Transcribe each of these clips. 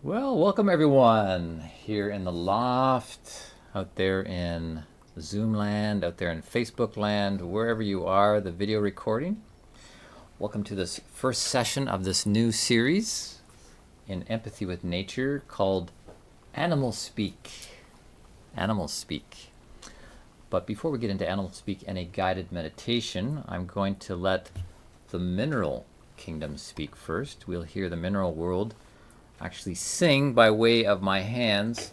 Well, welcome everyone here in the loft, out there in Zoom land, out there in Facebook land, wherever you are, the video recording. Welcome to this first session of this new series in empathy with nature called Animal Speak. Animal Speak. But before we get into Animal Speak and a guided meditation, I'm going to let the mineral kingdom speak first. We'll hear the mineral world actually sing by way of my hands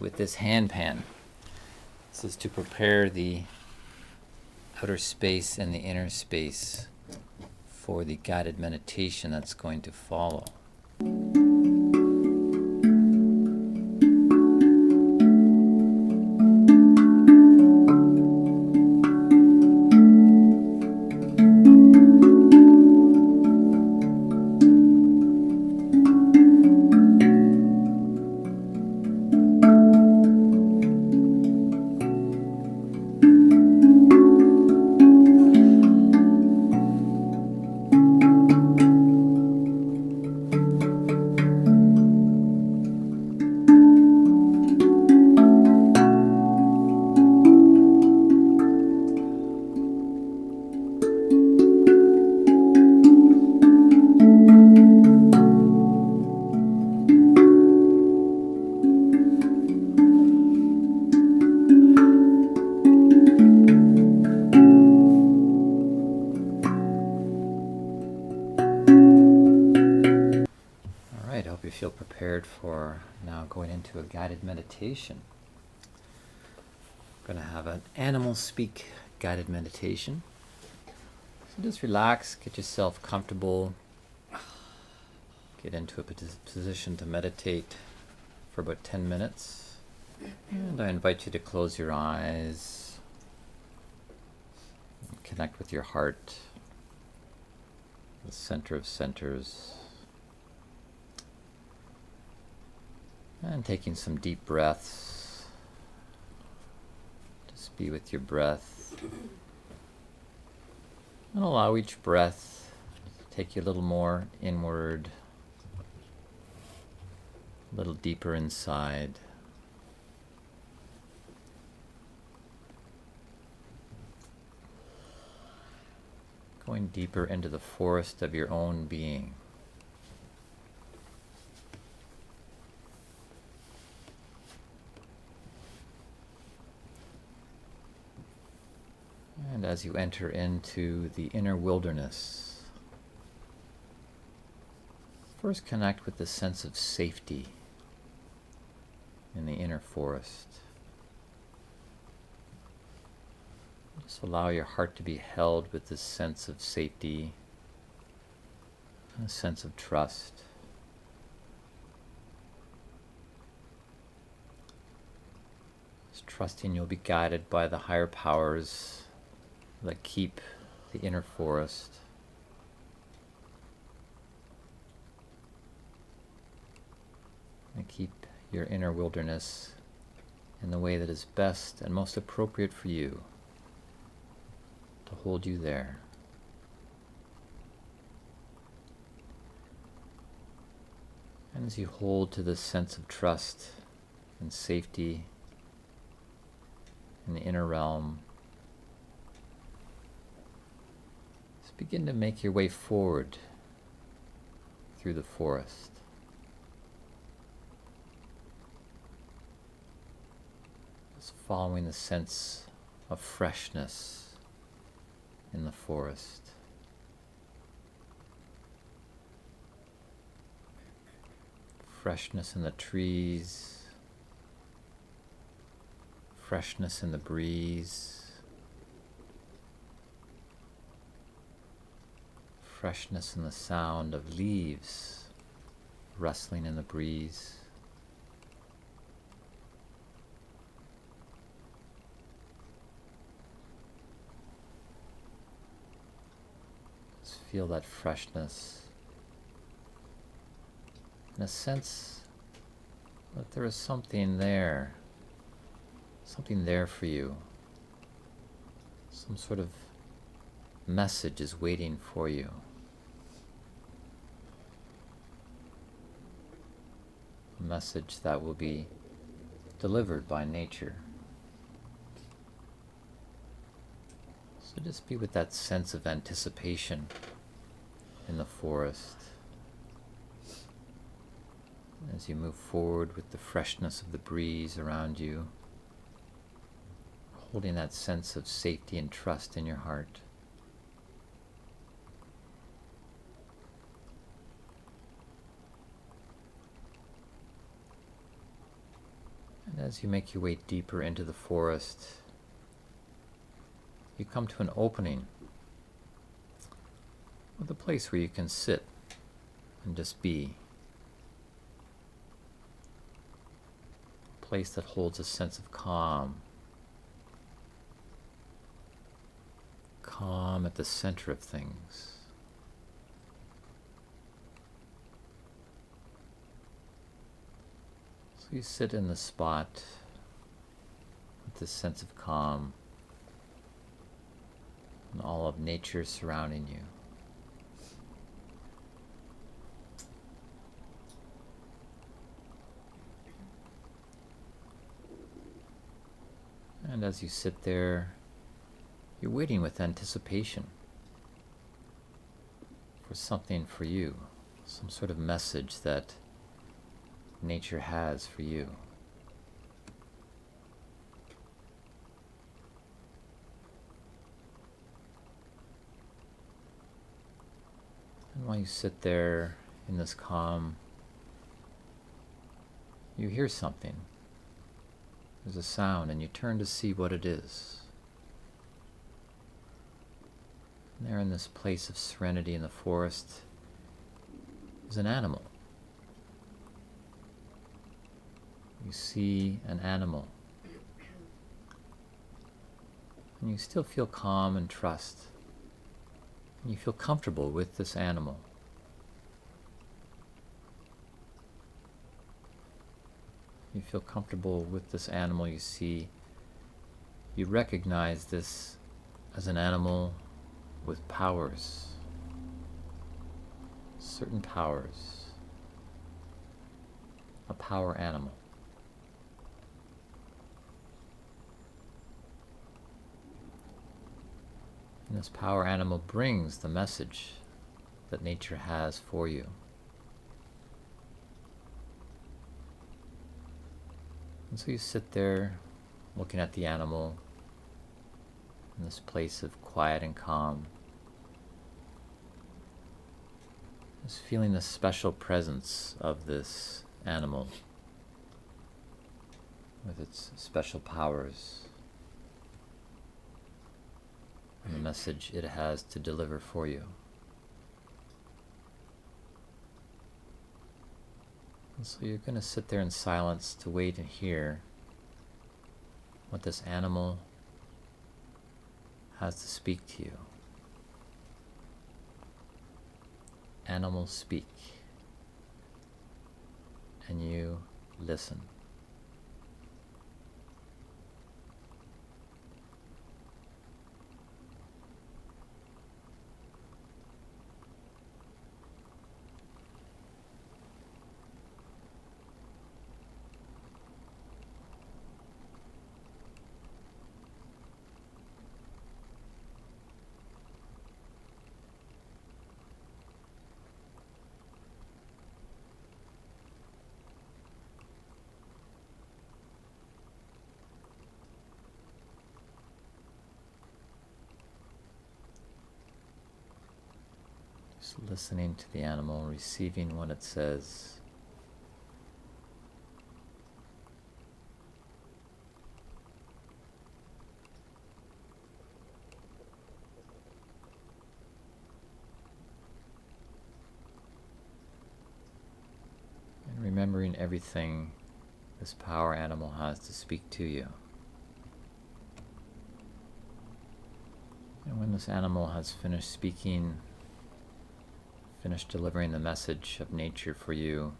with this hand pan. This is to prepare the outer space and the inner space for the guided meditation that's going to follow. Feel prepared for now going into a guided meditation. I'm going to have an animal speak guided meditation. So just relax, get yourself comfortable, get into a position to meditate for about 10 minutes. And I invite you to close your eyes, and connect with your heart, the center of centers. And taking some deep breaths. Just be with your breath. And allow each breath to take you a little more inward, a little deeper inside. Going deeper into the forest of your own being. And as you enter into the inner wilderness, first connect with the sense of safety in the inner forest. Just allow your heart to be held with this sense of safety, a sense of trust. Just trusting you'll be guided by the higher powers that keep the inner forest. And keep your inner wilderness in the way that is best and most appropriate for you to hold you there. And as you hold to this sense of trust and safety in the inner realm, begin to make your way forward through the forest. Just following the sense of freshness in the forest. Freshness in the trees, freshness in the breeze, freshness in the sound of leaves rustling in the breeze. Just feel that freshness and a sense that there is something there for you. Some sort of message is waiting for you. a message that will be delivered by nature. So just be with that sense of anticipation in the forest as you move forward with the freshness of the breeze around you, holding that sense of safety and trust in your heart. And as you make your way deeper into the forest, you come to an opening with a place where you can sit and just be. A place that holds a sense of calm. Calm at the center of things. So you sit in the spot with this sense of calm and all of nature surrounding you. And as you sit there, you're waiting with anticipation for something for you, some sort of message that nature has for you. And while you sit there in this calm, you hear something. There's a sound, and you turn to see what it is. And there in this place of serenity in the forest is an animal. You see an animal. And you still feel calm and trust. And you feel comfortable with this animal. You feel comfortable with this animal you see. You recognize this as an animal with powers, certain powers, a power animal. And this power animal brings the message that nature has for you. And so you sit there looking at the animal in this place of quiet and calm, just feeling the special presence of this animal with its special powers and the message it has to deliver for you. And so you're going to sit there in silence to wait and hear what this animal has to speak to you. Animals speak, and you listen. Just listening to the animal, receiving what it says. And remembering everything this power animal has to speak to you. And when this animal has finished speaking, finished delivering the message of nature for you,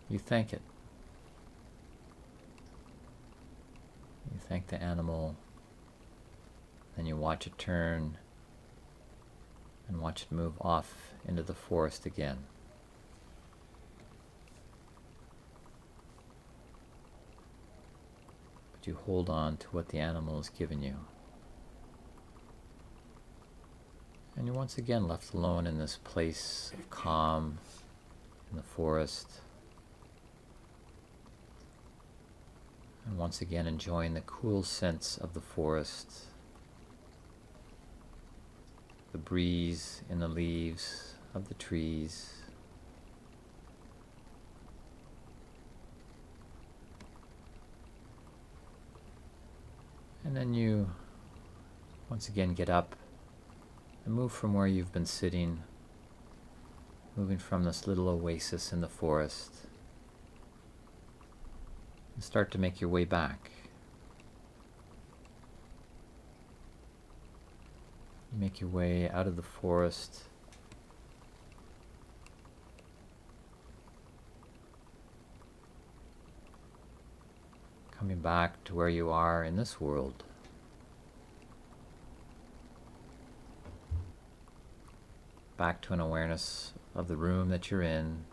you thank it. You thank the animal, then you watch it turn and watch it move off into the forest again. But you hold on to what the animal has given you. And you're once again left alone in this place of calm in the forest. And once again enjoying the cool scents of the forest, the breeze in the leaves of the trees. And then you once again get up and move from where you've been sitting, moving from this little oasis in the forest, and start to make your way back. You make your way out of the forest, coming back to where you are in this world. Back to an awareness of the room that you're in.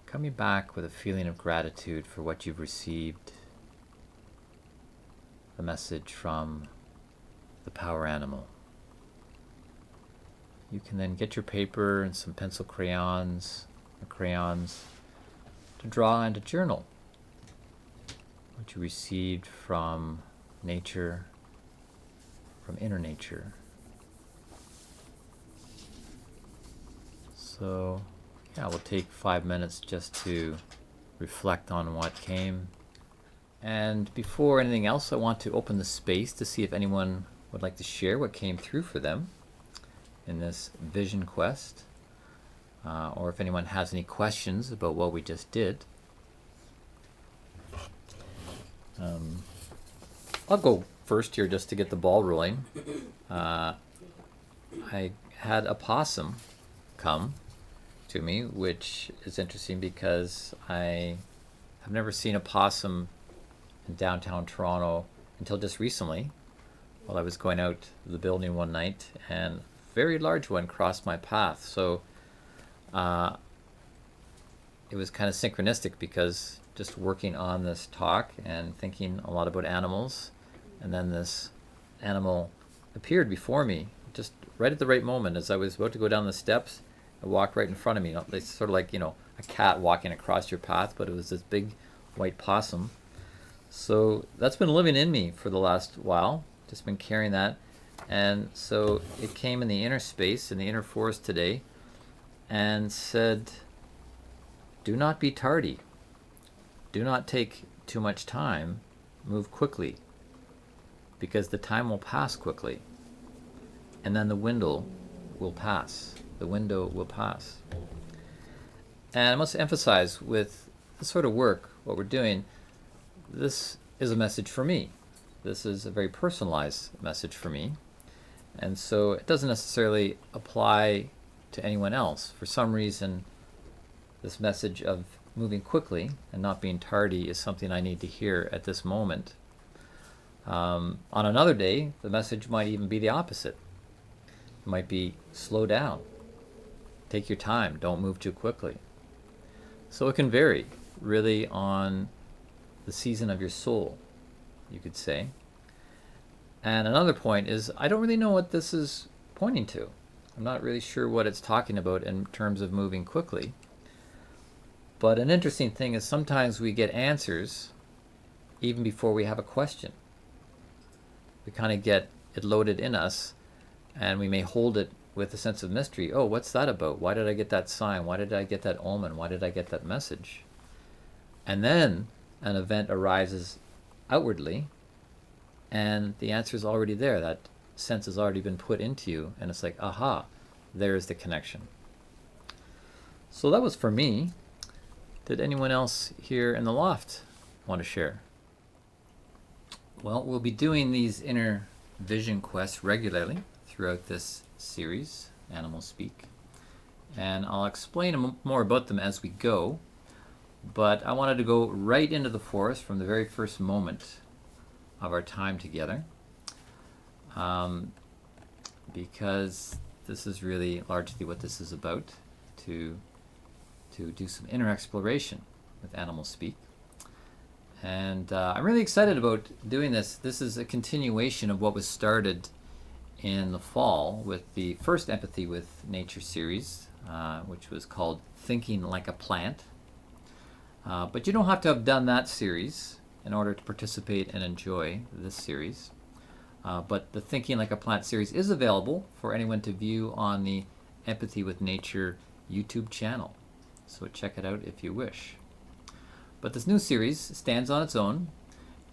Coming back with a feeling of gratitude for what you've received. The message from the power animal. You can then get your paper and some pencil crayons or crayons to draw and to journal what you received from nature, from inner nature. So yeah, we'll take 5 minutes just to reflect on what came. And before anything else, I want to open the space to see if anyone would like to share what came through for them in this vision quest, or if anyone has any questions about what we just did. I'll go first here just to get the ball rolling. I had a possum come to me, which is interesting because I have never seen a possum in downtown Toronto until just recently, while I was going out to the building one night, and a very large one crossed my path. So it was kind of synchronistic because just working on this talk and thinking a lot about animals, and then this animal appeared before me just right at the right moment as I was about to go down the steps. It walked right in front of me. It's sort of like, a cat walking across your path, but it was this big white possum. So that's been living in me for the last while, just been carrying that. And so it came in the inner space, in the inner forest today, and said, do not be tardy. Do not take too much time. Move quickly, because the time will pass quickly. And then the window will pass. The window will pass. And I must emphasize with this sort of work, what we're doing, this is a message for me. This is a very personalized message for me. And so it doesn't necessarily apply to anyone else. For some reason, this message of moving quickly and not being tardy is something I need to hear at this moment. On another day, the message might even be the opposite. It might be slow down. Take your time. Don't move too quickly. So it can vary really on the season of your soul, you could say. And another point is, I don't really know what this is pointing to. I'm not really sure what it's talking about in terms of moving quickly. But an interesting thing is sometimes we get answers even before we have a question. We kind of get it loaded in us, and we may hold it with a sense of mystery. Oh, what's that about? Why did I get that sign? Why did I get that omen? Why did I get that message? And then an event arises outwardly, and the answer is already there. That sense has already been put into you, and it's like, aha, there's the connection. So that was for me. Did anyone else here in the loft want to share? Well, we'll be doing these inner vision quests regularly throughout this series, Animal Speak. And I'll explain more about them as we go. But I wanted to go right into the forest from the very first moment of our time together. Because this is really largely what this is about, to do some inner exploration with Animal Speak. And I'm really excited about doing this. This is a continuation of what was started in the fall with the first Empathy with Nature series, which was called Thinking Like a Plant. But you don't have to have done that series in order to participate and enjoy this series. But the Thinking Like a Plant series is available for anyone to view on the Empathy with Nature YouTube channel. So check it out if you wish. But this new series stands on its own,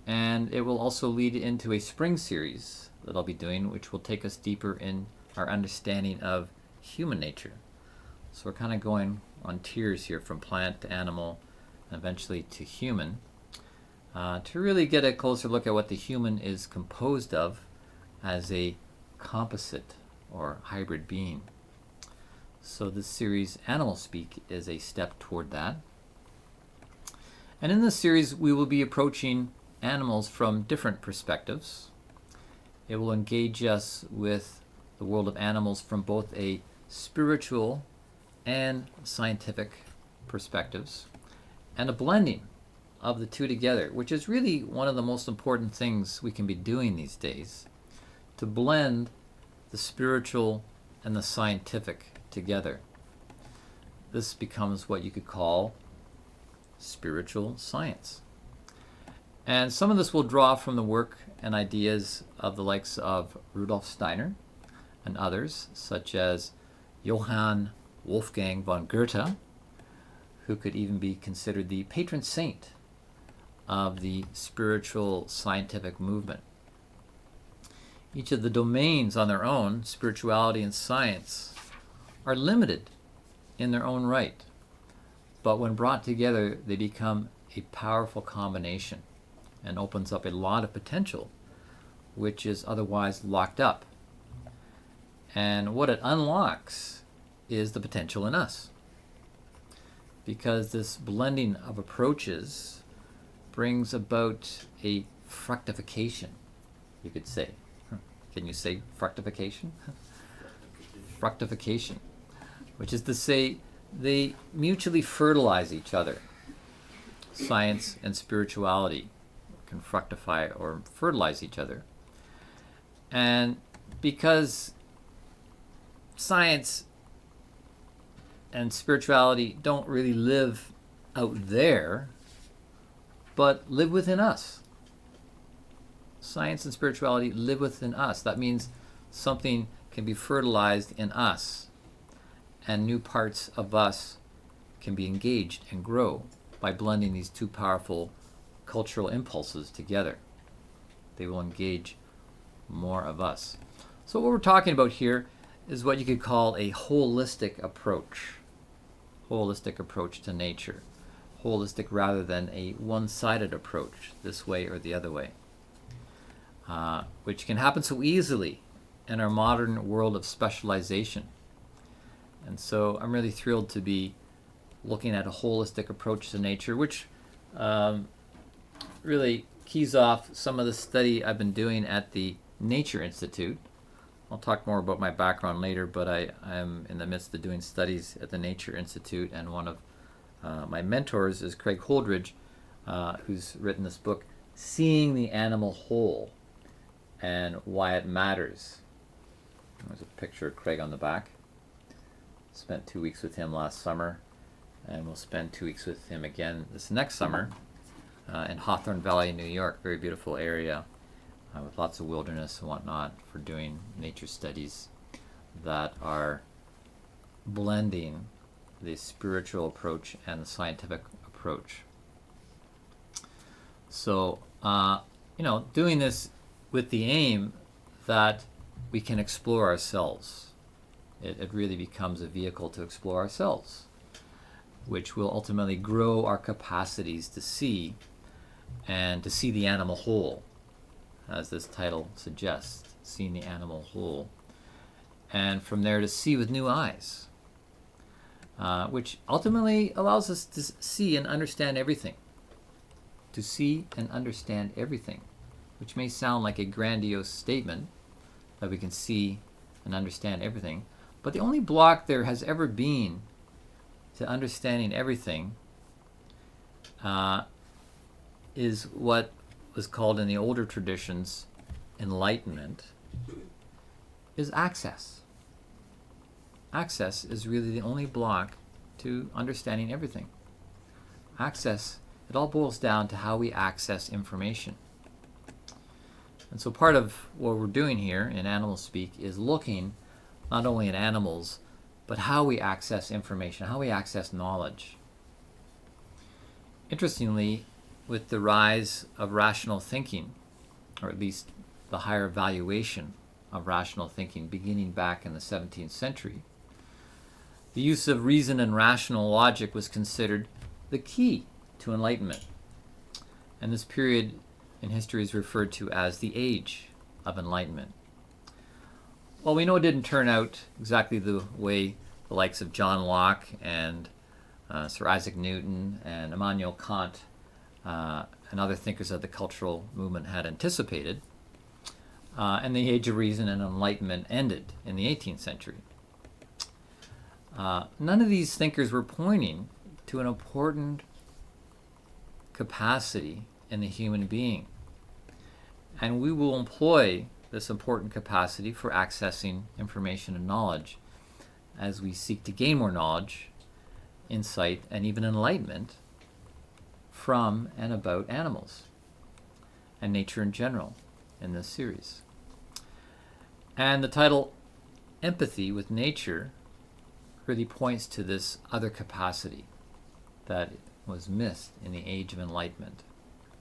and it will also lead into a spring series that I'll be doing, which will take us deeper in our understanding of human nature. So we're kind of going on tiers here from plant to animal and eventually to human, to really get a closer look at what the human is composed of as a composite or hybrid being. So this series, Animal Speak, is a step toward that. And in this series, we will be approaching animals from different perspectives. It will engage us with the world of animals from both a spiritual and scientific perspectives, and a blending of the two together, which is really one of the most important things we can be doing these days, to blend the spiritual and the scientific together. This becomes what you could call spiritual science. And some of this will draw from the work and ideas of the likes of Rudolf Steiner and others, such as Johann Wolfgang von Goethe, who could even be considered the patron saint of the spiritual scientific movement. Each of the domains on their own, spirituality and science, are limited in their own right. But when brought together, they become a powerful combination and opens up a lot of potential, which is otherwise locked up. And what it unlocks is the potential in us. Because this blending of approaches brings about a fructification, you could say. Can you say fructification? Fructification, which is to say they mutually fertilize each other. Science and spirituality can fructify or fertilize each other. And because science and spirituality don't really live out there, but live within us. Science and spirituality live within us. That means something can be fertilized in us, and new parts of us can be engaged and grow by blending these two powerful cultural impulses together. They will engage more of us. So what we're talking about here is what you could call a holistic approach to nature. Holistic rather than a one-sided approach, this way or the other way, which can happen so easily in our modern world of specialization. And so I'm really thrilled to be looking at a holistic approach to nature, which really keys off some of the study I've been doing at the Nature Institute. I'll talk more about my background later, but I am in the midst of doing studies at the Nature Institute, and one of my mentors is Craig Holdridge, who's written this book, Seeing the Animal Whole and Why It Matters. There's a picture of Craig on the back. Spent 2 weeks with him last summer, and we'll spend 2 weeks with him again this next summer in Hawthorne Valley, New York. Very beautiful area with lots of wilderness and whatnot for doing nature studies that are blending the spiritual approach and the scientific approach. So, doing this with the aim that we can explore ourselves. It really becomes a vehicle to explore ourselves, which will ultimately grow our capacities to see, and to see the animal whole, as this title suggests, seeing the animal whole. And from there to see with new eyes, which ultimately allows us to see and understand everything. To see and understand everything, which may sound like a grandiose statement, that we can see and understand everything. But the only block there has ever been to understanding everything is what was called in the older traditions enlightenment, is access. Access is really the only block to understanding everything. Access, it all boils down to how we access information. And so part of what we're doing here in Animal Speak is looking not only at animals, but how we access information, how we access knowledge. Interestingly, with the rise of rational thinking, or at least the higher valuation of rational thinking beginning back in the 17th century, the use of reason and rational logic was considered the key to enlightenment. And this period in history is referred to as the Age of Enlightenment. Well, we know it didn't turn out exactly the way the likes of John Locke and Sir Isaac Newton and Immanuel Kant and other thinkers of the cultural movement had anticipated. And the Age of Reason and Enlightenment ended in the 18th century. None of these thinkers were pointing to an important capacity in the human being. And we will employ this important capacity for accessing information and knowledge as we seek to gain more knowledge, insight, and even enlightenment from and about animals and nature in general in this series. And the title, Empathy with Nature, really points to this other capacity that was missed in the Age of Enlightenment,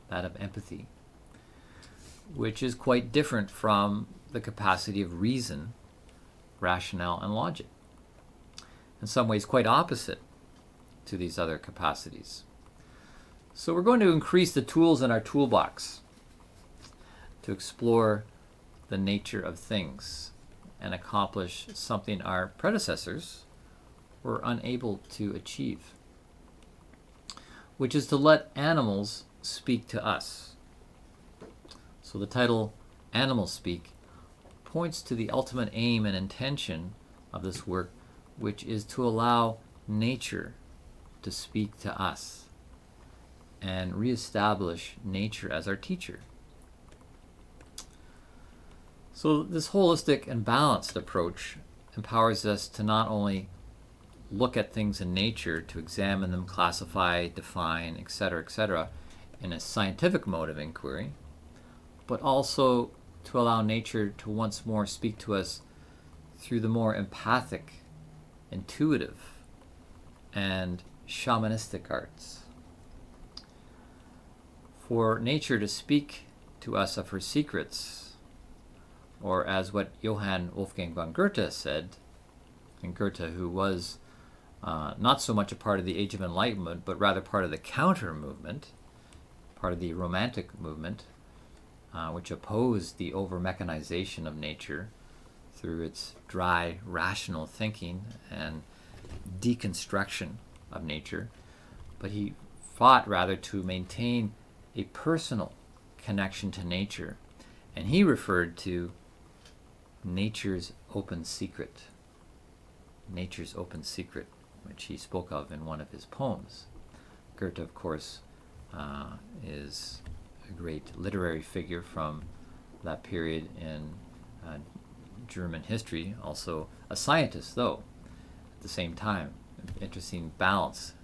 that of empathy, which is quite different from the capacity of reason, rationale, and logic. In some ways, quite opposite to these other capacities. So we're going to increase the tools in our toolbox to explore the nature of things and accomplish something our predecessors were unable to achieve, which is to let animals speak to us. So the title, Animal Speak, points to the ultimate aim and intention of this work, which is to allow nature to speak to us and reestablish nature as our teacher. So this holistic and balanced approach empowers us to not only look at things in nature, to examine them, classify, define, etc., in a scientific mode of inquiry, but also to allow nature to once more speak to us through the more empathic, intuitive, and shamanistic arts. For nature to speak to us of her secrets, or as what Johann Wolfgang von Goethe said, and Goethe, who was not so much a part of the Age of Enlightenment, but rather part of the counter movement, part of the Romantic movement, which opposed the over-mechanization of nature through its dry, rational thinking and deconstruction of nature. But he fought rather to maintain a personal connection to nature. And he referred to nature's open secret. Nature's open secret, which he spoke of in one of his poems. Goethe, of course, is a great literary figure from that period in German history, also a scientist, though, at the same time. Interesting balance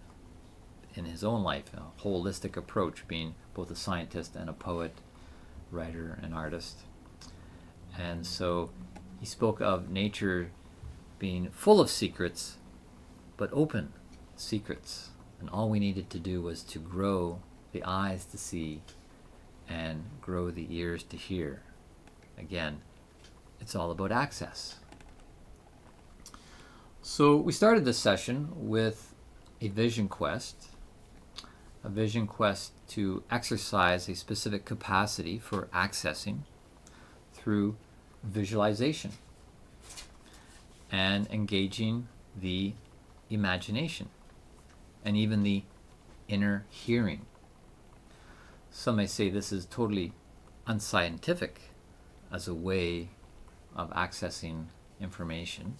in his own life, a holistic approach, being both a scientist and a poet, writer, and artist. And so he spoke of nature being full of secrets, but open secrets. And all we needed to do was to grow the eyes to see and grow the ears to hear. Again, it's all about access. So we started this session with a vision quest to exercise a specific capacity for accessing through visualization and engaging the imagination and even the inner hearing. Some may say this is totally unscientific as a way of accessing information,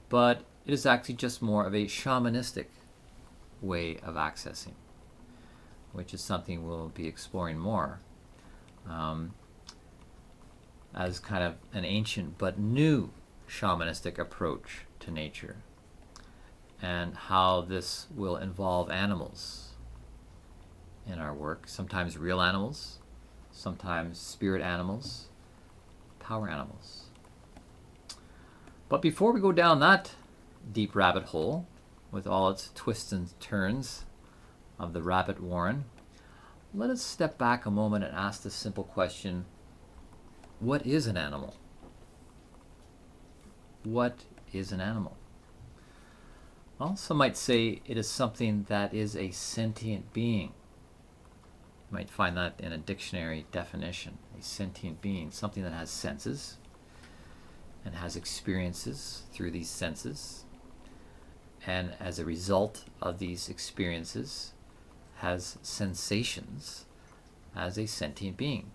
but it is actually just more of a shamanistic way of accessing. which is something we'll be exploring more, as kind of an ancient but new shamanistic approach to nature, and how this will involve animals in our work, sometimes real animals, sometimes spirit animals, power animals. But before we go down that deep rabbit hole with all its twists and turns of the rabbit warren, let us step back a moment and ask the simple question, what is an animal? What is an animal? Well, some might say it is something that is a sentient being. You might find that in a dictionary definition. A sentient being, something that has senses and has experiences through these senses, and as a result of these experiences has sensations as a sentient being.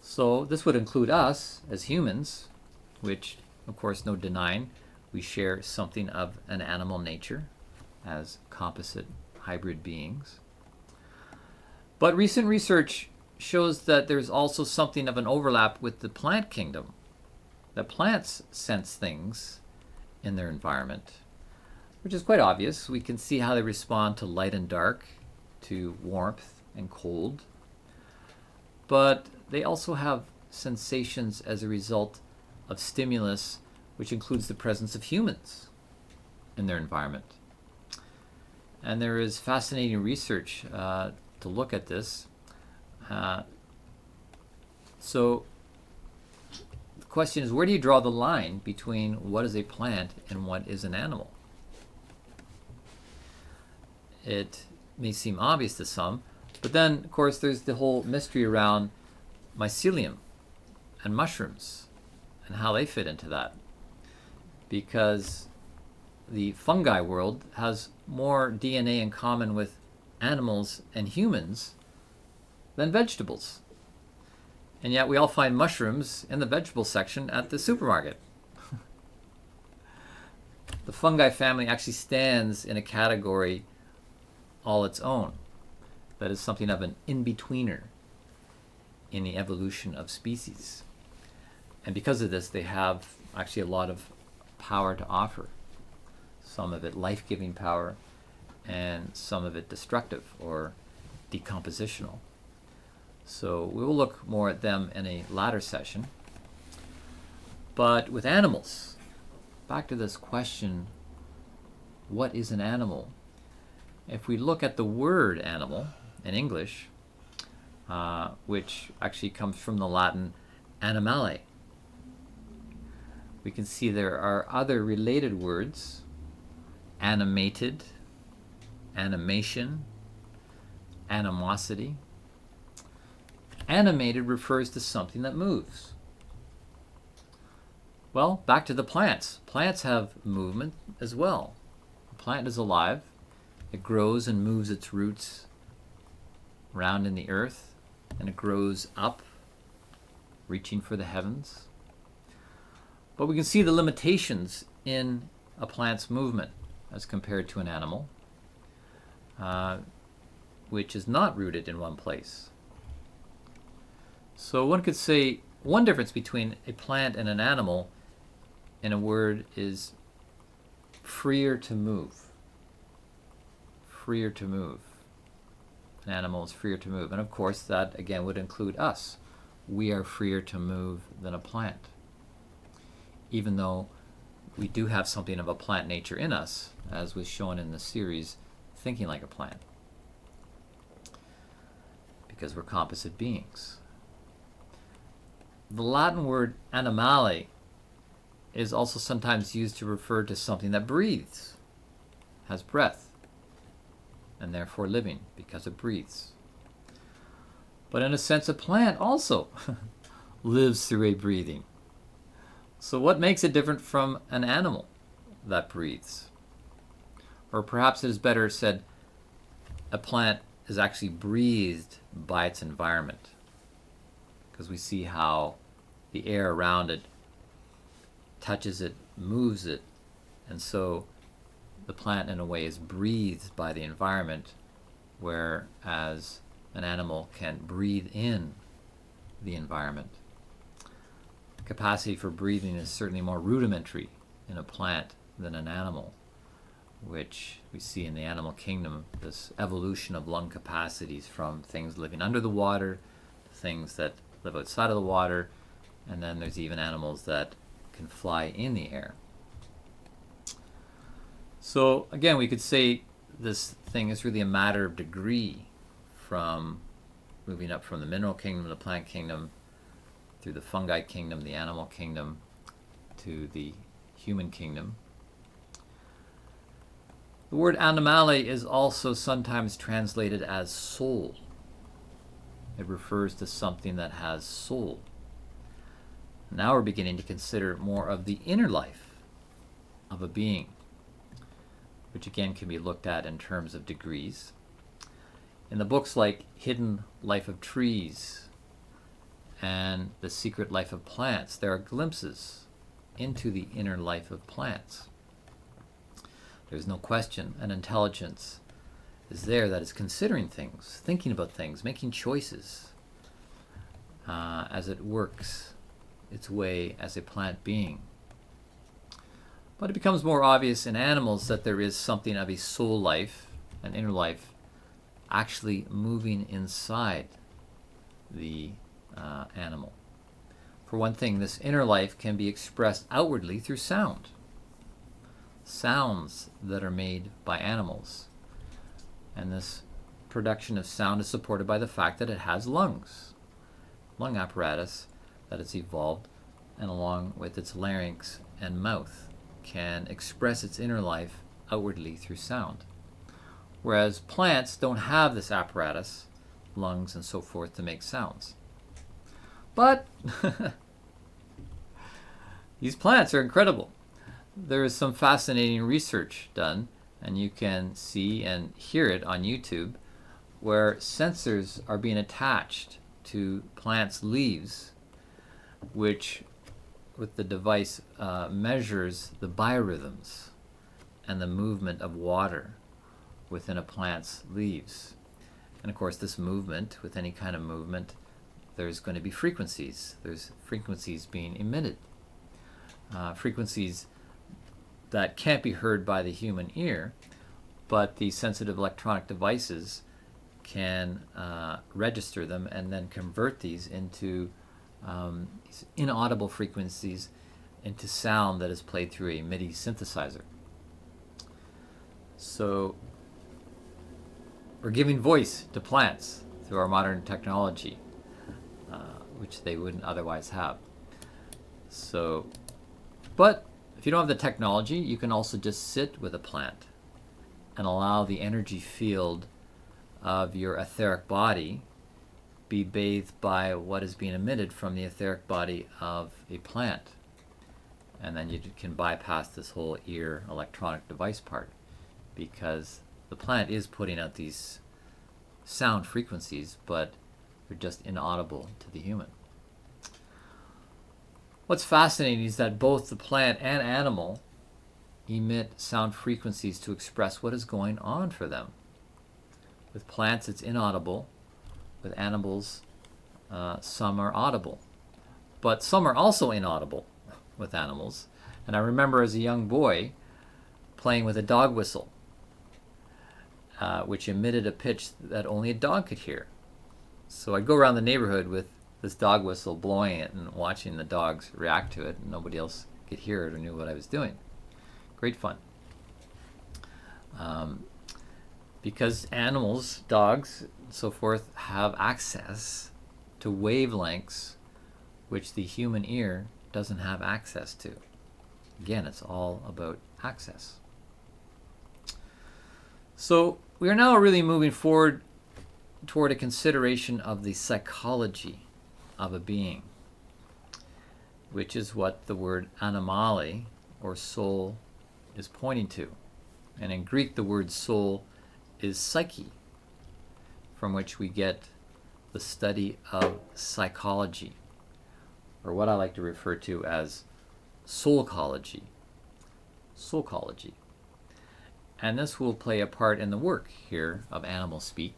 So this would include us as humans, which, of course, no denying, we share something of an animal nature as composite hybrid beings. But recent research shows that there's also something of an overlap with the plant kingdom. That plants sense things in their environment, which is quite obvious. We can see how they respond to light and dark, to warmth and cold. But they also have sensations as a result of stimulus, which includes the presence of humans in their environment. And there is fascinating research to look at this. So the question is, where do you draw the line between what is a plant and what is an animal? It may seem obvious to some, but then, of course, there's the whole mystery around mycelium and mushrooms and how they fit into that. Because the fungi world has more DNA in common with animals and humans than vegetables. And yet we all find mushrooms in the vegetable section at the supermarket. The fungi family actually stands in a category all its own. That is something of an in-betweener in the evolution of species. And because of this, they have actually a lot of power to offer. Some of it life-giving power, and some of it destructive or decompositional. So we will look more at them in a later session. But with animals, back to this question, what is an animal? If we look at the word animal in English, which actually comes from the Latin animale, we can see there are other related words: animated, animation, animosity. Animated refers to something that moves. Well, back to the plants. Plants have movement as well. A plant is alive. It grows and moves its roots around in the earth, and it grows up, reaching for the heavens. But we can see the limitations in a plant's movement as compared to an animal, which is not rooted in one place. So one could say one difference between a plant and an animal in a word is freer to move. Freer to move. An animal is freer to move. And of course that again would include us. We are freer to move than a plant. Even though we do have something of a plant nature in us, as was shown in the series, Thinking Like a Plant. Because we're composite beings. The Latin word animale is also sometimes used to refer to something that breathes, has breath, and therefore living because it breathes. But in a sense, a plant also lives through a breathing. So what makes it different from an animal that breathes? Or perhaps it is better said, a plant is actually breathed by its environment. Because we see how the air around it touches it, moves it, and so the plant in a way is breathed by the environment whereas an animal can breathe in the environment. Capacity for breathing is certainly more rudimentary in a plant than an animal, which we see in the animal kingdom, this evolution of lung capacities from things living under the water to things that live outside of the water, and then there's even animals that can fly in the air. So again, we could say this thing is really a matter of degree, from moving up from the mineral kingdom, the plant kingdom, through the fungi kingdom, the animal kingdom, to the human kingdom. The word animale is also sometimes translated as soul. It refers to something that has soul. Now we're beginning to consider more of the inner life of a being, which again can be looked at in terms of degrees. In the books like Hidden Life of Trees and The Secret Life of Plants, there are glimpses into the inner life of plants. There's no question an intelligence is there that is considering things, thinking about things, making choices as it works its way as a plant being. But it becomes more obvious in animals that there is something of a soul life, an inner life, actually moving inside the animal. For one thing, this inner life can be expressed outwardly through sound. Sounds that are made by animals. And this production of sound is supported by the fact that it has lungs, lung apparatus that it's evolved, and along with its larynx and mouth can express its inner life outwardly through sound. Whereas plants don't have this apparatus, lungs and so forth, to make sounds. But these plants are incredible. There is some fascinating research done, and you can see and hear it on YouTube, where sensors are being attached to plants' leaves, which with the device measures the biorhythms and the movement of water within a plant's leaves. And of course, this movement, with any kind of movement, there's going to be frequencies. There's frequencies being emitted. Frequencies that can't be heard by the human ear, but the sensitive electronic devices can register them and then convert these into these inaudible frequencies into sound that is played through a MIDI synthesizer. So we're giving voice to plants through our modern technology, which they wouldn't otherwise have. So, but if you don't have the technology, you can also just sit with a plant and allow the energy field of your etheric body be bathed by what is being emitted from the etheric body of a plant. And then you can bypass this whole ear electronic device part, because the plant is putting out these sound frequencies, but they're just inaudible to the human. What's fascinating is that both the plant and animal emit sound frequencies to express what is going on for them. With plants, it's inaudible. With animals, some are audible. But some are also inaudible with animals. And I remember as a young boy playing with a dog whistle, which emitted a pitch that only a dog could hear. So I'd go around the neighborhood with this dog whistle, blowing it and watching the dogs react to it, and nobody else could hear it or knew what I was doing. Great fun. Because animals, dogs, and so forth, have access to wavelengths which the human ear doesn't have access to. Again, it's all about access. So we are now really moving forward toward a consideration of the psychology of a being, which is what the word animale, or soul, is pointing to. And in Greek, the word soul is psyche, from which we get the study of psychology, or what I like to refer to as soulcology. Soulcology. And this will play a part in the work here of Animal Speak,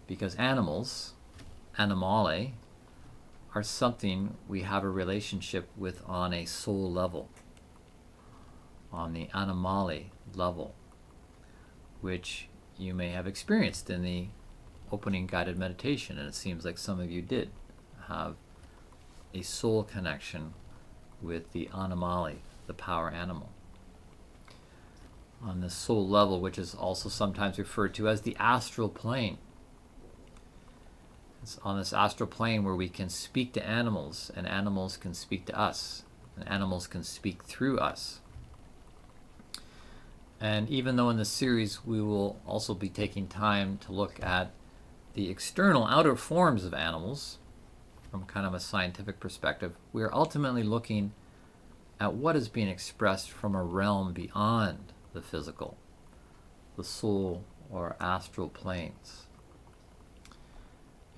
because animals, animale, are something we have a relationship with on a soul level, on the animale level, which you may have experienced in the opening guided meditation, and it seems like some of you did have a soul connection with the animale, the power animal. On the soul level, which is also sometimes referred to as the astral plane. It's on this astral plane where we can speak to animals, and animals can speak to us, and animals can speak through us. And even though in this series we will also be taking time to look at the external, outer forms of animals from kind of a scientific perspective, we are ultimately looking at what is being expressed from a realm beyond the physical, the soul or astral planes.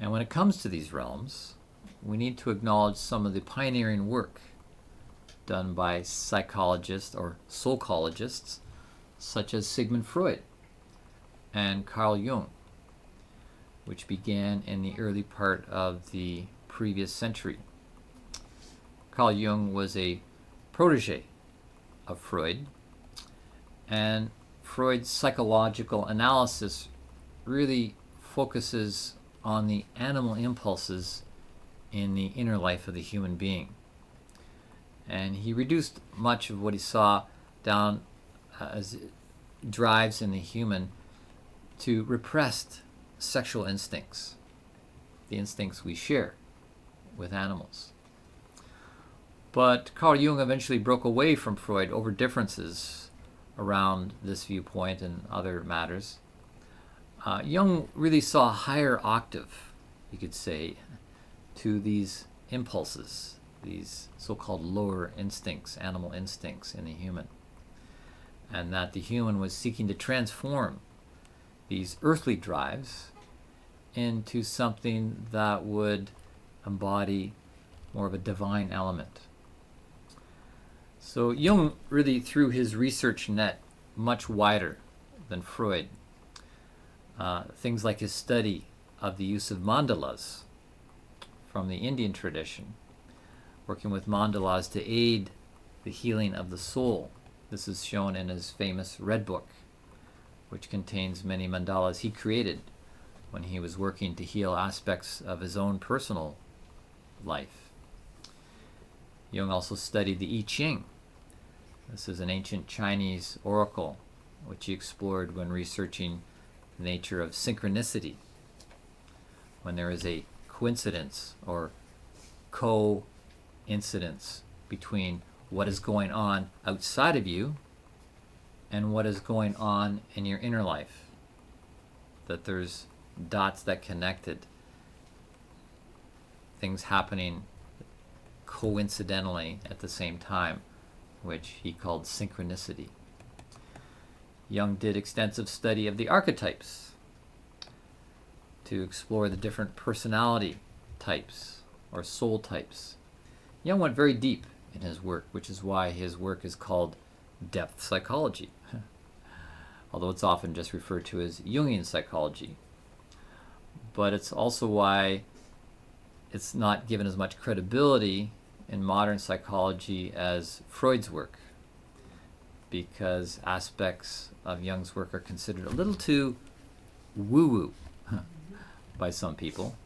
And when it comes to these realms, we need to acknowledge some of the pioneering work done by psychologists or soulcologists such as Sigmund Freud and Carl Jung, which began in the early part of the previous century. Carl Jung was a protege of Freud, and Freud's psychological analysis really focuses on the animal impulses in the inner life of the human being. And he reduced much of what he saw down as drives in the human to repressed sexual instincts, the instincts we share with animals. But Carl Jung eventually broke away from Freud over differences around this viewpoint and other matters. Jung really saw a higher octave, you could say, to these impulses, these so-called lower instincts, animal instincts in the human, and that the human was seeking to transform these earthly drives into something that would embody more of a divine element. So Jung really threw his research net much wider than Freud. Things like his study of the use of mandalas from the Indian tradition, working with mandalas to aid the healing of the soul. This is shown in his famous Red Book, which contains many mandalas he created when he was working to heal aspects of his own personal life. Jung also studied the I Ching. This is an ancient Chinese oracle which he explored when researching the nature of synchronicity, when there is a coincidence or co-incidence between what is going on outside of you and what is going on in your inner life, that there's dots that connected, things happening coincidentally at the same time, which he called synchronicity. Jung did extensive study of the archetypes to explore the different personality types or soul types. Jung went very deep in his work, which is why his work is called depth psychology, although it's often just referred to as Jungian psychology. But it's also why it's not given as much credibility in modern psychology as Freud's work, because aspects of Jung's work are considered a little too woo-woo by some people.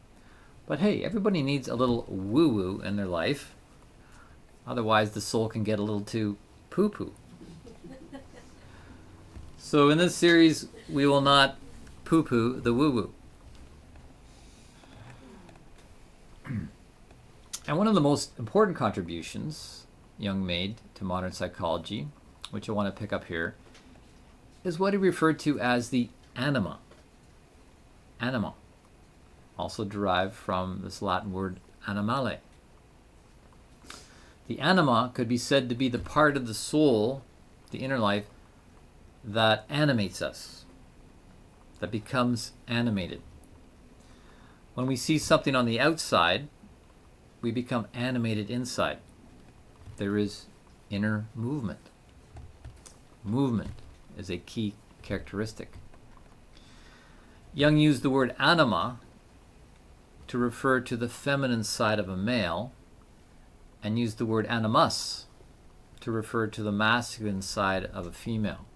But hey, everybody needs a little woo-woo in their life. Otherwise, the soul can get a little too poo-poo. So in this series, we will not poo-poo the woo-woo. And one of the most important contributions Jung made to modern psychology, which I want to pick up here, is what he referred to as the anima. Anima, also derived from this Latin word animale. The anima could be said to be the part of the soul, the inner life, that animates us, that becomes animated. When we see something on the outside, we become animated inside. There is inner movement. Movement is a key characteristic. Jung used the word anima to refer to the feminine side of a male, and used the word animus to refer to the masculine side of a female.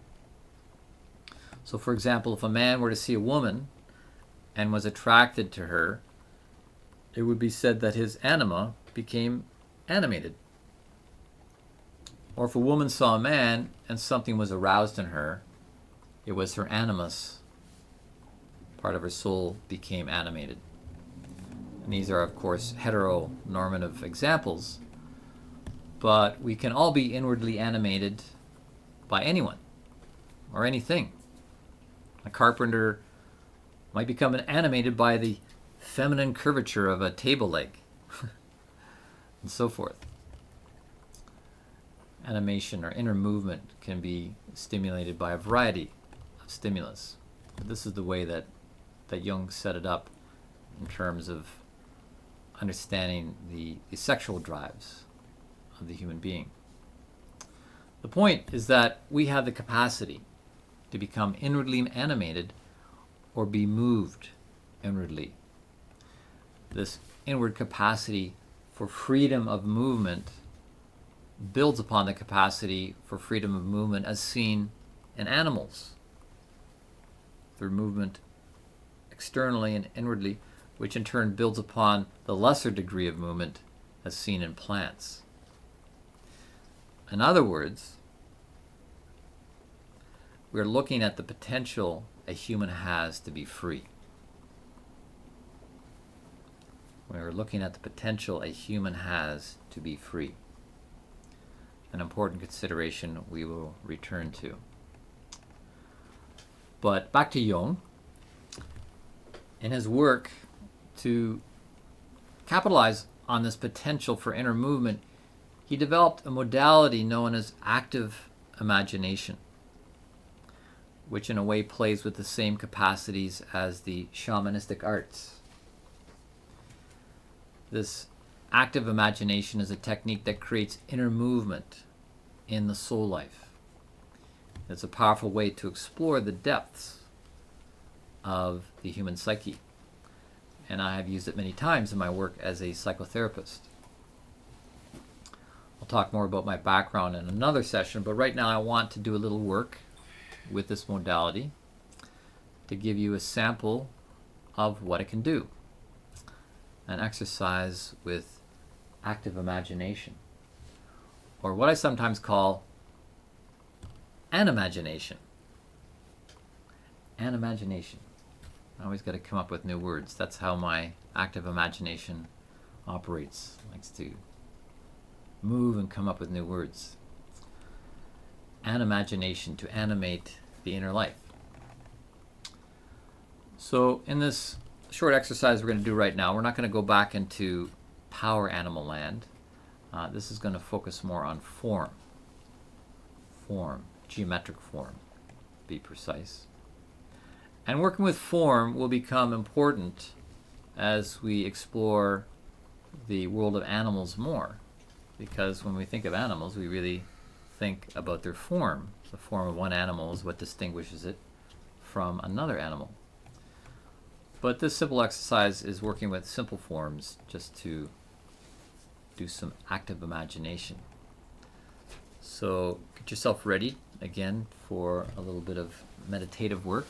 So for example, if a man were to see a woman and was attracted to her, it would be said that his anima became animated. Or if a woman saw a man and something was aroused in her, it was her animus. Part of her soul became animated. And these are, of course, heteronormative examples, but we can all be inwardly animated by anyone or anything. A carpenter might become animated by the feminine curvature of a table leg, and so forth. Animation or inner movement can be stimulated by a variety of stimulus. But this is the way that Jung set it up in terms of understanding the sexual drives of the human being. The point is that we have the capacity to become inwardly animated or be moved inwardly. This inward capacity for freedom of movement builds upon the capacity for freedom of movement as seen in animals through movement externally and inwardly, which in turn builds upon the lesser degree of movement as seen in plants. In other words, we're looking at the potential a human has to be free. We're looking at the potential a human has to be free. An important consideration we will return to. But back to Jung. In his work to capitalize on this potential for inner movement, he developed a modality known as active imagination, which in a way plays with the same capacities as the shamanistic arts. This active imagination is a technique that creates inner movement in the soul life. It's a powerful way to explore the depths of the human psyche. And I have used it many times in my work as a psychotherapist. I'll talk more about my background in another session, but right now I want to do a little work with this modality to give you a sample of what it can do. An exercise with active imagination, or what I sometimes call animagination. Animagination. I always got to come up with new words. That's how my active imagination operates. It likes to move and come up with new words. Animagination, to animate the inner life. So in this short exercise we're going to do right now, we're not going to go back into power animal land. This is going to focus more on form. Form, geometric form, to be precise. And working with form will become important as we explore the world of animals more, because when we think of animals, we really think about their form. The form of one animal is what distinguishes it from another animal. But this simple exercise is working with simple forms just to do some active imagination. So get yourself ready again for a little bit of meditative work.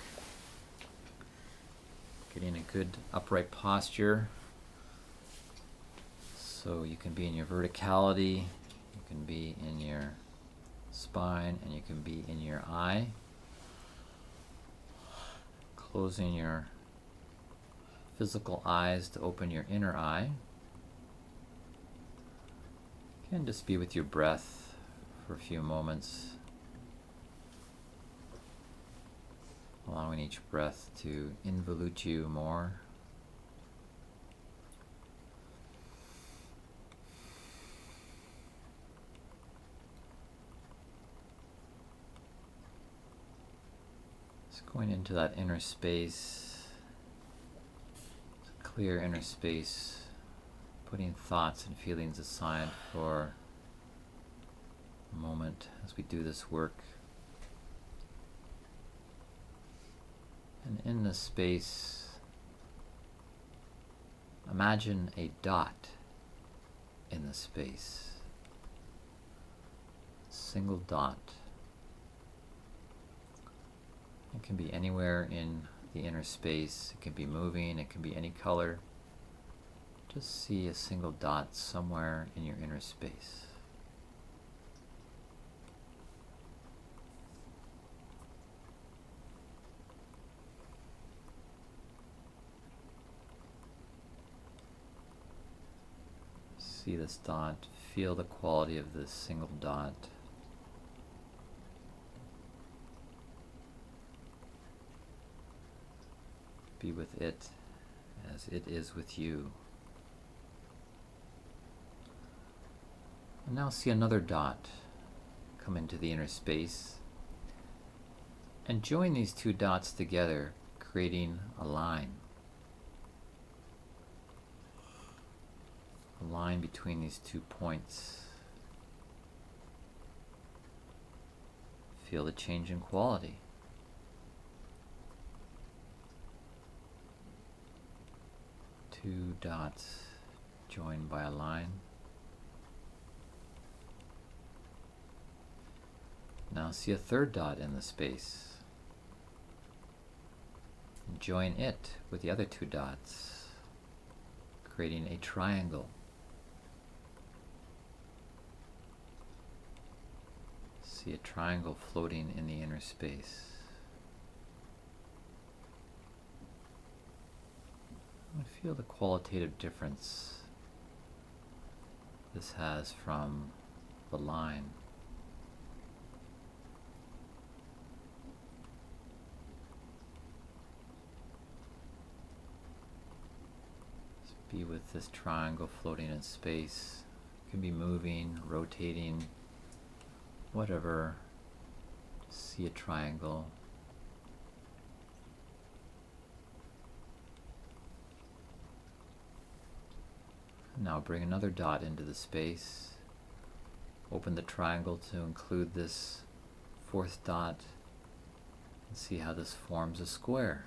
Getting a good upright posture so you can be in your verticality, you can be in your spine, and you can be in your eye. Closing your physical eyes to open your inner eye. You can just be with your breath for a few moments, allowing each breath to involute you more. Just going into that inner space, clear inner space, putting thoughts and feelings aside for a moment as we do this work. And in this space, imagine a dot in the space. Single dot. It can be anywhere in the inner space. It can be moving, it can be any color. Just see a single dot somewhere in your inner space. See this dot, feel the quality of this single dot. Be with it as it is with you. And now see another dot come into the inner space and join these two dots together, creating a line. A line between these 2 points. Feel the change in quality. Two dots joined by a line. Now see a third dot in the space. Join it with the other two dots, creating a triangle. See a triangle floating in the inner space. I feel the qualitative difference this has from the line. Just be with this triangle floating in space. It can be moving, rotating, whatever. See a triangle. Now bring another dot into the space. Open the triangle to include this fourth dot and see how this forms a square.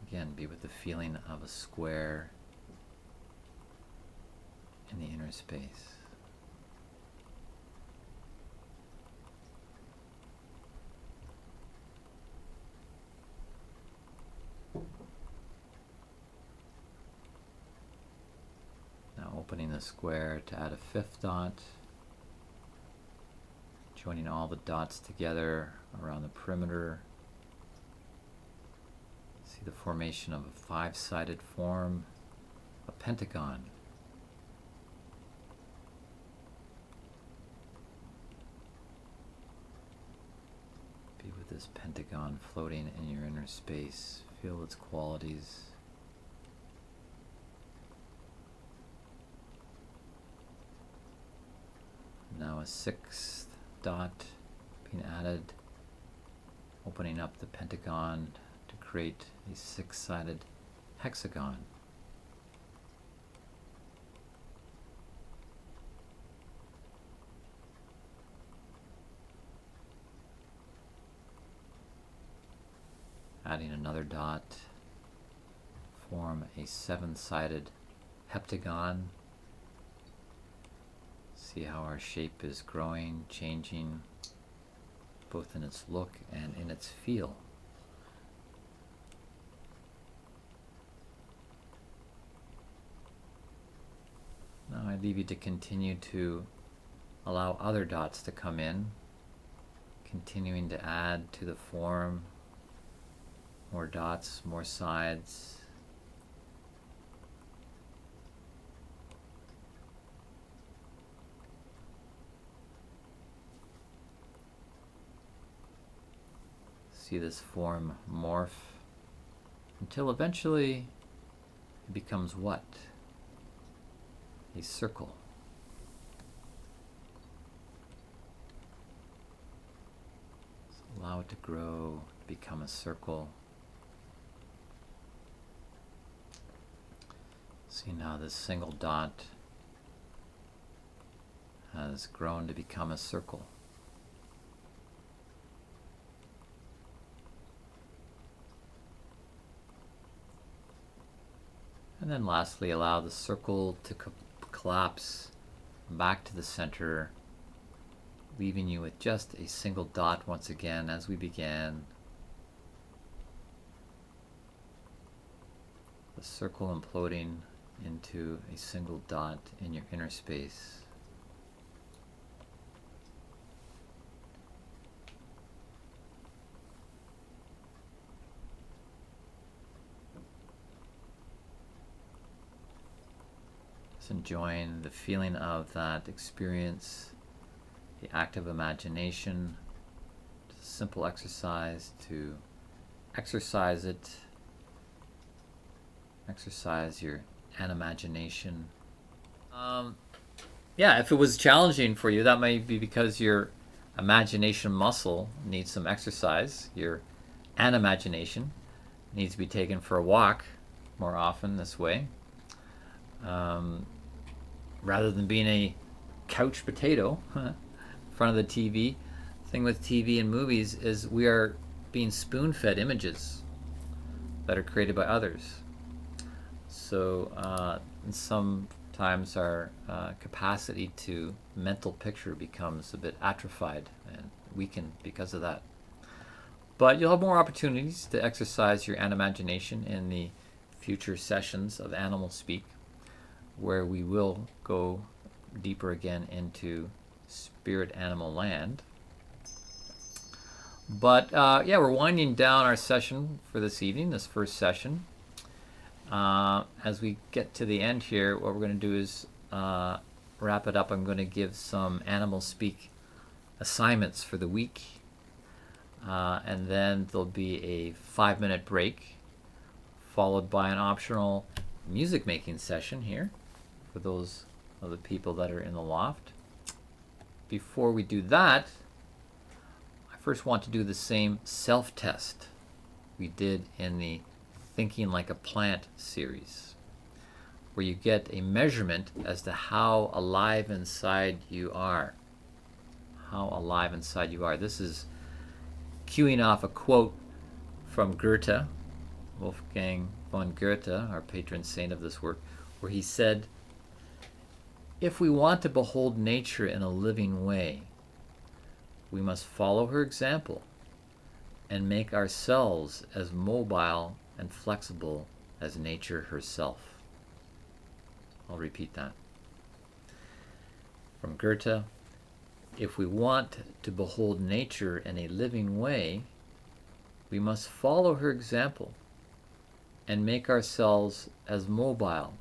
Again, be with the feeling of a square in the inner space. Opening the square to add a fifth dot, joining all the dots together around the perimeter. See the formation of a five-sided form, a pentagon. Be with this pentagon floating in your inner space. Feel its qualities. Now a sixth dot being added, opening up the pentagon to create a six-sided hexagon. Adding another dot, form a seven-sided heptagon. See how our shape is growing, changing, both in its look and in its feel. Now I leave you to continue to allow other dots to come in, continuing to add to the form, more dots, more sides. See this form morph until eventually it becomes what? A circle. So allow it to grow, to become a circle. See now this single dot has grown to become a circle. And then lastly, allow the circle to collapse back to the center, leaving you with just a single dot once again as we began. The circle imploding into a single dot in your inner space. Just enjoying the feeling of that experience, the active imagination, just a simple exercise to exercise it, exercise your animagination. Yeah, if it was challenging for you, that might be because your imagination muscle needs some exercise. Your animagination needs to be taken for a walk more often this way. Rather than being a couch potato in front of the TV. The thing with TV and movies is we are being spoon-fed images that are created by others. So sometimes our capacity to mental picture becomes a bit atrophied and weakened because of that. But you'll have more opportunities to exercise your animagination in the future sessions of Animal Speak, where we will go deeper again into spirit animal land. But yeah, we're winding down our session for this evening, this first session. As we get to the end here, what we're going to do is wrap it up. I'm going to give some Animal Speak assignments for the week. And then there'll be a 5-minute break, followed by an optional music making session here for those of the people that are in the loft. Before we do that, I first want to do the same self-test we did in the Thinking Like a Plant series, where you get a measurement as to how alive inside you are. How alive inside you are. This is cueing off a quote from Goethe, Wolfgang von Goethe, our patron saint of this work, where he said, "If we want to behold nature in a living way, we must follow her example and make ourselves as mobile and flexible as nature herself." I'll repeat that. From Goethe, if we want to behold nature in a living way, we must follow her example and make ourselves as mobile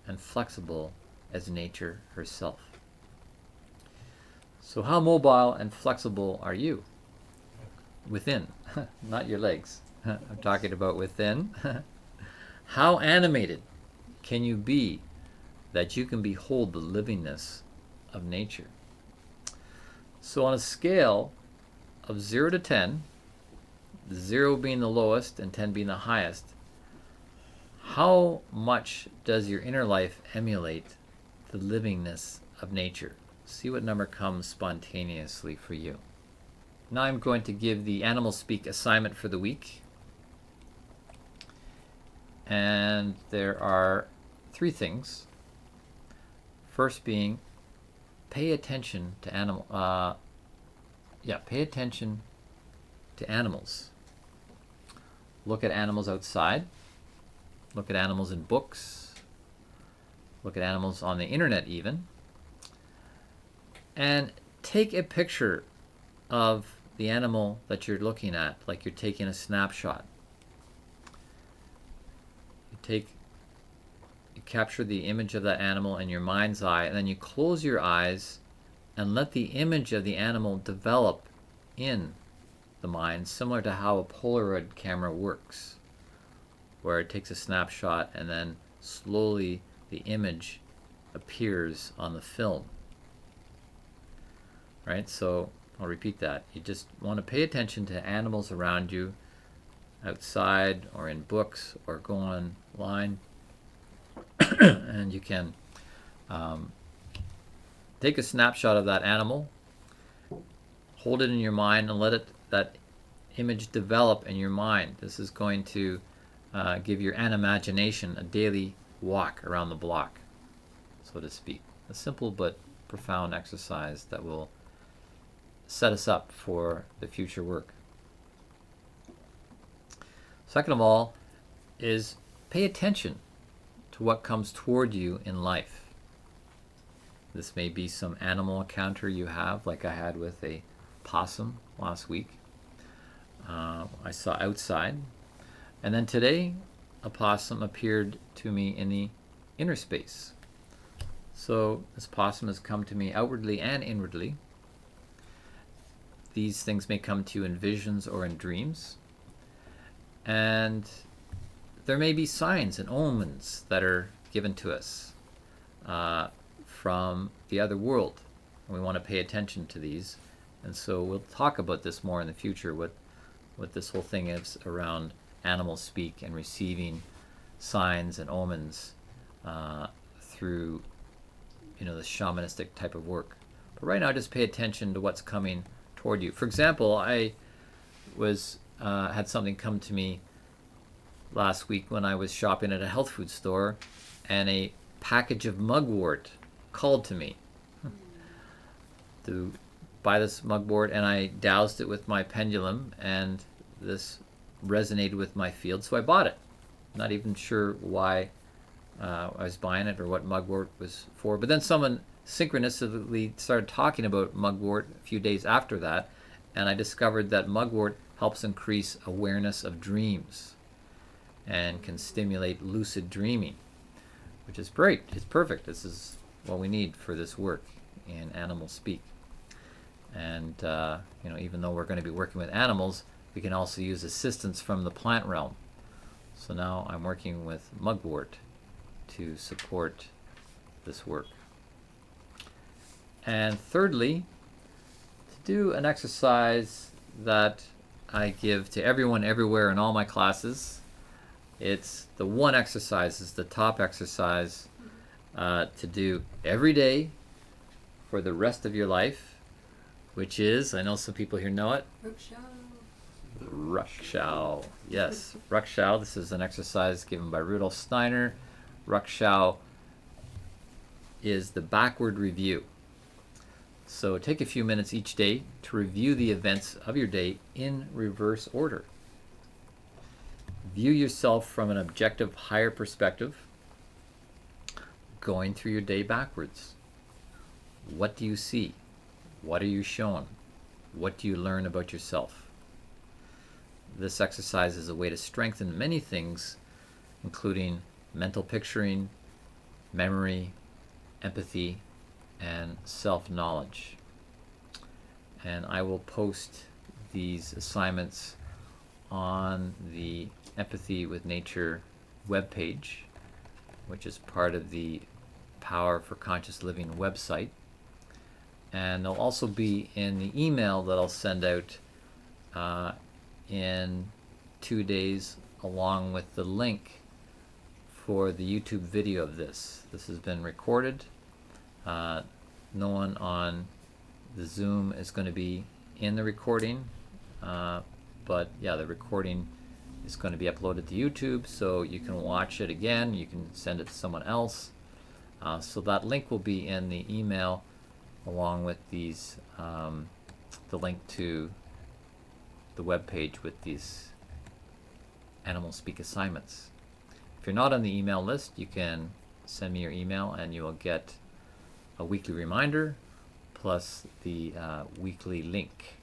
and flexible as nature herself. So how mobile and flexible are you? Within, not your legs. I'm talking about within. How animated can you be that you can behold the livingness of nature? So on a scale of 0 to 10, 0 being the lowest and 10 being the highest, how much does your inner life emulate the livingness of nature? See what number comes spontaneously for you. Now I'm going to give the Animal Speak assignment for the week. And there are 3 things. First being, pay attention to pay attention to animals. Look at animals outside. Look at animals in books. Look at animals on the internet even. And take a picture of the animal that you're looking at, like you're taking a snapshot. You capture the image of that animal in your mind's eye, and then you close your eyes and let the image of the animal develop in the mind, similar to how a Polaroid camera works, where it takes a snapshot and then slowly the image appears on the film. Right? So I'll repeat that. You just want to pay attention to animals around you, outside or in books, or go online, and you can take a snapshot of that animal, hold it in your mind, and let that image develop in your mind. This is going to give your animagination a daily walk around the block, so to speak. A simple but profound exercise that will set us up for the future work. Second of all is pay attention to what comes toward you in life. This may be some animal encounter you have, like I had with a possum last week. I saw outside. And then today, a possum appeared to me in the inner space. So this possum has come to me outwardly and inwardly. These things may come to you in visions or in dreams. And there may be signs and omens that are given to us from the other world. And we want to pay attention to these. And so we'll talk about this more in the future, what this whole thing is around animal speak and receiving signs and omens through the shamanistic type of work. But right now, just pay attention to what's coming toward you. For example, I had something come to me last week when I was shopping at a health food store, and a package of mugwort called to me to buy this mugwort, and I doused it with my pendulum, and this resonated with my field, so I bought it. Not even sure why I was buying it or what mugwort was for, but then someone synchronistically started talking about mugwort a few days after that, and I discovered that mugwort helps increase awareness of dreams and can stimulate lucid dreaming, which is great. It's perfect. This is what we need for this work in animal speak. And even though we're going to be working with animals, we can also use assistance from the plant realm. So now I'm working with mugwort to support this work. And thirdly, to do an exercise that I give to everyone everywhere in all my classes. It's the one exercise, is the top exercise to do every day for the rest of your life, which is, I know some people here know it, Rukshao. Yes, Rukshao. This is an exercise given by Rudolf Steiner. Rukshao is the backward review. So take a few minutes each day to review the events of your day in reverse order. View yourself from an objective, higher perspective, going through your day backwards. What do you see? What are you shown? What do you learn about yourself? This exercise is a way to strengthen many things, including mental picturing, memory, empathy, and self-knowledge. And I will post these assignments on the Empathy with Nature webpage, which is part of the Power for Conscious Living website. And they'll also be in the email that I'll send out in 2 days, along with the link for the YouTube video of this. This has been recorded. No one on the Zoom is going to be in the recording, but yeah, the recording is going to be uploaded to YouTube, so you can watch it again. You can send it to someone else. So that link will be in the email, along with these, the link to the web page with these Animal Speak assignments. If you're not on the email list, you can send me your email and you will get a weekly reminder plus the weekly link.